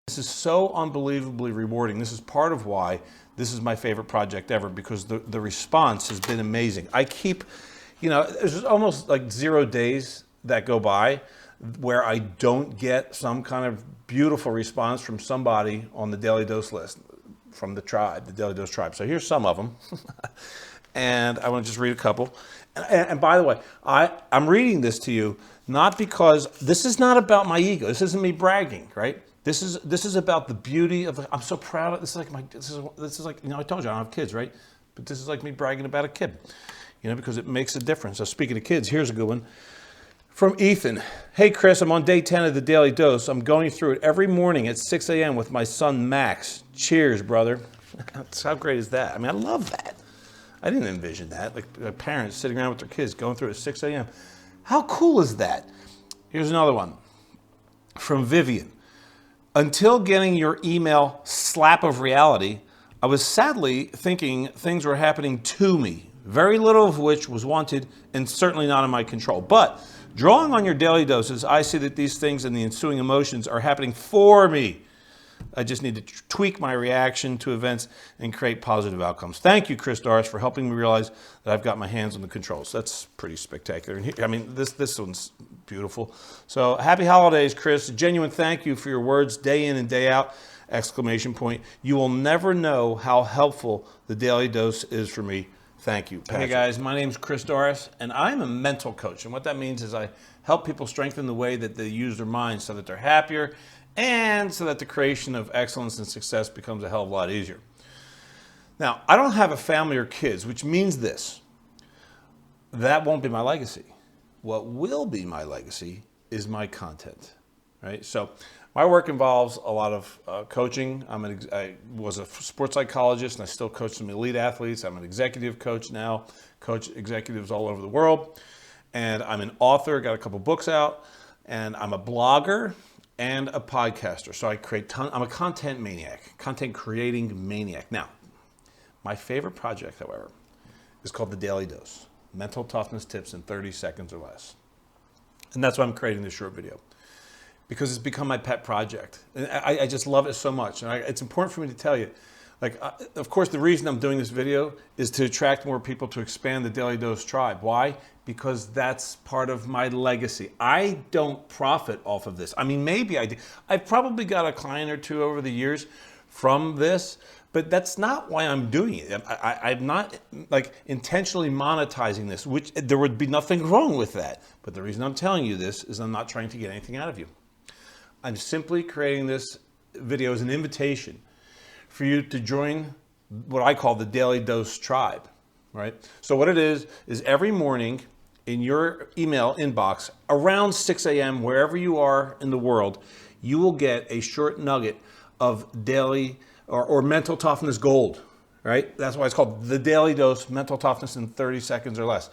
This is so unbelievably rewarding. This is part of why this is my favorite project ever, because the response has been amazing. I keep, there's almost like 0 days that go by where I don't get some kind of beautiful response from somebody on the Daily Dose list, from the tribe, the Daily Dose tribe. So here's some of them. And I want to just read a couple. And by the way, I'm reading this to you not because this is not about my ego. This isn't me bragging, right? This is about the beauty of. I'm so proud of this. This is like I told you I don't have kids, right? But this is like me bragging about a kid, because it makes a difference. So speaking of kids, here's a good one from Ethan. Hey Chris, I'm on day 10 of the Daily Dose. I'm going through it every morning at 6 a.m. with my son Max. Cheers, brother. How great is that? I mean, I love that. I didn't envision that. Like parents sitting around with their kids going through it at 6 a.m. How cool is that? Here's another one from Vivian. Until getting your email slap of reality, I was sadly thinking things were happening to me, very little of which was wanted and certainly not in my control. But drawing on your daily doses, I see that these things and the ensuing emotions are happening for me. I just need to tweak my reaction to events and create positive outcomes. Thank you, Chris Dorris, for helping me realize that I've got my hands on the controls. That's pretty spectacular. And I mean, this one's beautiful. So happy holidays, Chris. A genuine thank you for your words day in and day out, exclamation point. You will never know how helpful the Daily Dose is for me. Thank you, Patrick. Hey guys, my name's Chris Dorris, and I'm a mental coach. And what that means is I help people strengthen the way that they use their minds so that they're happier, and so that the creation of excellence and success becomes a hell of a lot easier. Now, I don't have a family or kids, which means this. That won't be my legacy. What will be my legacy is my content, right? So my work involves a lot of coaching. I was a sports psychologist, and I still coach some elite athletes. I'm an executive coach now, coach executives all over the world. And I'm an author, got a couple books out, and I'm a blogger and a podcaster. So I'm a content maniac, content creating maniac. Now, my favorite project, however, is called The Daily Dose, mental toughness tips in 30 seconds or less. And that's why I'm creating this short video, because it's become my pet project. And I just love it so much. And it's important for me to tell you, of course, the reason I'm doing this video is to attract more people to expand the Daily Dose tribe. Why? Because that's part of my legacy. I don't profit off of this. I mean, maybe I do. I've probably got a client or two over the years from this, but that's not why I'm doing it. I'm not intentionally monetizing this, which there would be nothing wrong with that. But the reason I'm telling you this is I'm not trying to get anything out of you. I'm simply creating this video as an invitation for you to join what I call the Daily Dose tribe, right? So what it is every morning in your email inbox around 6 a.m., wherever you are in the world, you will get a short nugget of daily or mental toughness gold, right? That's why it's called the Daily Dose, mental toughness in 30 seconds or less.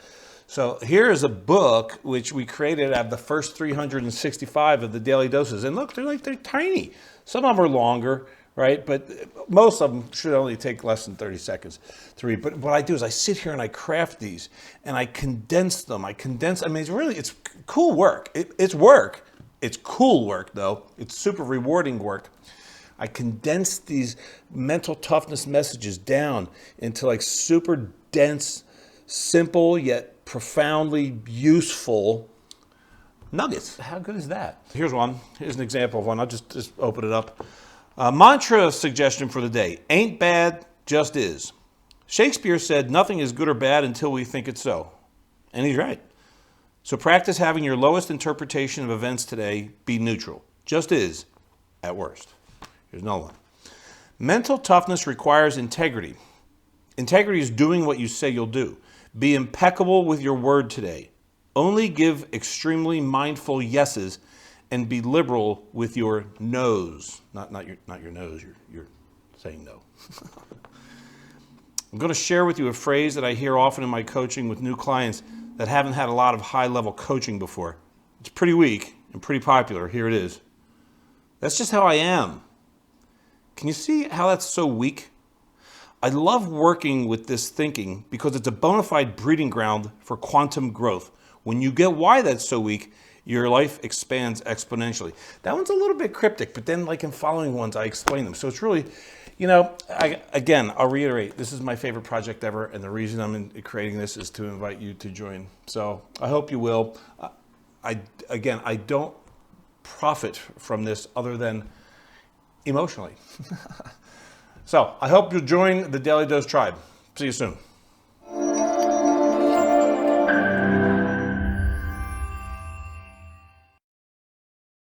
So here is a book which we created out of the first 365 of the Daily Doses. And look, they're tiny. Some of them are longer, right? But most of them should only take less than 30 seconds to read. But what I do is I sit here and I craft these and I condense them. I mean, it's cool work. It's work. It's cool work though. It's super rewarding work. I condense these mental toughness messages down into super dense, simple yet profoundly useful nuggets. How good is that? Here's one. Here's an example of one. I'll just open it up. Mantra suggestion for the day. Ain't bad, just is. Shakespeare said nothing is good or bad until we think it's so. And he's right. So practice having your lowest interpretation of events today be neutral. Just is, at worst. Here's another one. Mental toughness requires integrity. Integrity is doing what you say you'll do. Be impeccable with your word today. Only give extremely mindful yeses and be liberal with your no's. Not your nose, you're saying no. I'm going to share with you a phrase that I hear often in my coaching with new clients that haven't had a lot of high-level coaching before. It's pretty weak and pretty popular. Here it is. That's just how I am. Can you see how that's so weak? I love working with this thinking because it's a bona fide breeding ground for quantum growth. When you get why that's so weak, your life expands exponentially. That one's a little bit cryptic, but then like in following ones, I explain them. So it's really, you know, I'll reiterate, this is my favorite project ever, and the reason I'm creating this is to invite you to join. So I hope you will. I don't profit from this other than emotionally. So I hope you'll join the Daily Dose tribe. See you soon.